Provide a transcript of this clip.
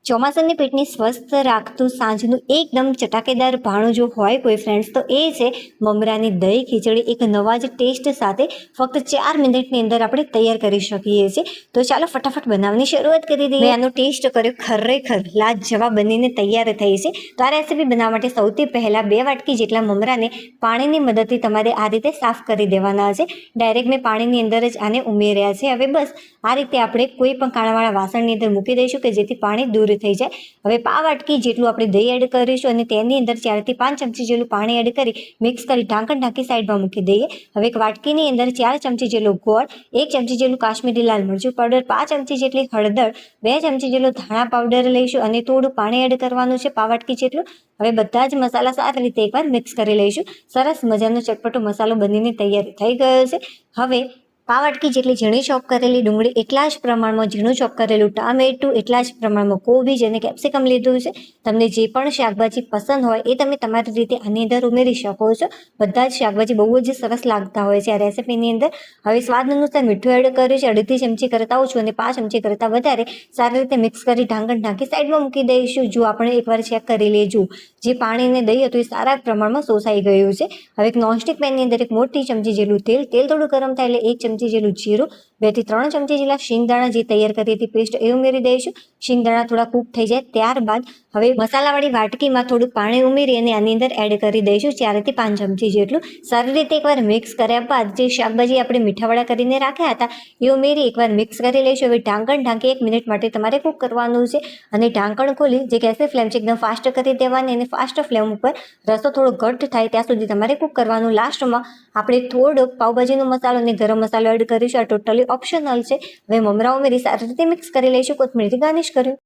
ચોમાસાની પેટને સ્વસ્થ રાખતું સાંજનું એકદમ ચટાકેદાર ભાણું જો હોય કોઈ ફ્રેન્ડ્સ તો એ છે મમરાની દહીં ખીચડી. એક નવા જ ટેસ્ટ સાથે ફક્ત 4 મિનિટની અંદર આપણે તૈયાર કરી શકીએ છીએ. તો ચાલો ફટાફટ બનાવવાની શરૂઆત કરી દઈએ. મેં આનો ટેસ્ટ કર્યો, ખરેખર લાજવાબ બનીને તૈયાર થઈ છે. તો આ રેસીપી બનાવવા માટે સૌથી પહેલાં 2 વાટકી જેટલા મમરાને પાણીની મદદથી તમારે આ રીતે સાફ કરી દેવાના છે. ડાયરેક્ટ મેં પાણીની અંદર જ આને ઉમેર્યા છે. હવે બસ આ રીતે આપણે કોઈ પણ કાણાવાળા વાસણની અંદર મૂકી દઈશું કે જેથી પાણી દૂર થઈ જાય. હવે 5 વાટકી જેટલું આપણે દહીં એડ કરીશું અને તેની અંદર 4 થી 5 ચમચી જેટલું પાણી એડ કરી મિક્સ કરી ઢાંકણ ઢાંકી સાઈડમાં મૂકી દઈએ. હવે એક વાટકીની અંદર 4 ચમચી જેટલો ગોળ, 1 ચમચી જેટલું કાશ્મીરી લાલ મરચું પાવડર, 5 ચમચી જેટલી હળદર, 2 ચમચી જેટલો ધાણા પાવડર લઈશું અને થોડું પાણી એડ કરવાનું છે 5 વાટકી જેટલું. હવે બધા જ મસાલા સારી રીતે એકવાર મિક્સ કરી લઈશું. સરસ મજાનો ચટપટો મસાલો બનીને તૈયાર થઈ ગયો છે. હવે 5 વાટકી જેટલી ઝીણી ચોપ કરેલી ડુંગળી, એટલા જ પ્રમાણમાં ઝીણું ચોપ કરેલું ટામેટું, એટલા જ પ્રમાણમાં કોબીજ અને કેપ્સિકમ લીધું છે. તમને જે પણ શાકભાજી પસંદ હોય એ તમે તમારી રીતે આની અંદર ઉમેરી શકો છો. બધા જ શાકભાજી બહુ જ સરસ લાગતા હોય છે આ રેસીપીની અંદર. હવે સ્વાદ અનુસાર મીઠું એડ કર્યું છે, 1.5 ચમચી કરતાં ઓછું અને 5 ચમચી કરતાં વધારે સારી રીતે મિક્સ કરી ઢાંકણ ઢાંકી સાઈડમાં મૂકી દઈશું. જો આપણે એકવાર ચેક કરી લેજો, જે પાણીને દહીં હતું એ સારા પ્રમાણમાં શોષાઈ ગયું છે. હવે એક નોનસ્ટિક પેનની અંદર 1 મોટી ચમચી જેટલું તેલ થોડું ગરમ થાય એટલે 1 ચમચી જેટલું જીરું, 2 થી 3 ચમચી જેટલા શિંગદાણા જે તૈયાર કરી હતી પેસ્ટ એ ઉમેરી દઈશું. શિંગદાણા થોડા કૂક થઈ જાય ત્યારબાદ હવે મસાલાવાળી વાટકીમાં થોડું પાણી ઉમેરી અને આની અંદર એડ કરી દઈશું 4 થી 5 ચમચી જેટલું. સારી રીતે એકવાર મિક્સ કર્યા બાદ જે શાકભાજી આપણે મીઠાવાળા કરીને રાખ્યા હતા એ ઉમેરી એકવાર મિક્સ કરી લઈશું. હવે ઢાંકણ ઢાંકી 1 મિનિટ માટે તમારે કૂક કરવાનું છે અને ઢાંકણ ખોલી જે ગેસની ફ્લેમ છે એકદમ ફાસ્ટ કરી દેવાની અને ફાસ્ટ ફ્લેમ ઉપર રસો થોડો ઘટ થાય ત્યાં સુધી તમારે કૂક કરવાનું. લાસ્ટમાં આપણે થોડોક પાવભાજીનો મસાલો અને ગરમ મસાલો એડ કરીશું. આ ટોટલી ઓપ્શનલ છે. હવે મમરા ઉમેરી સારી રીતે મિક્સ કરી લઈશું, કોથમીરથી ગાર્નિશ કર્યું.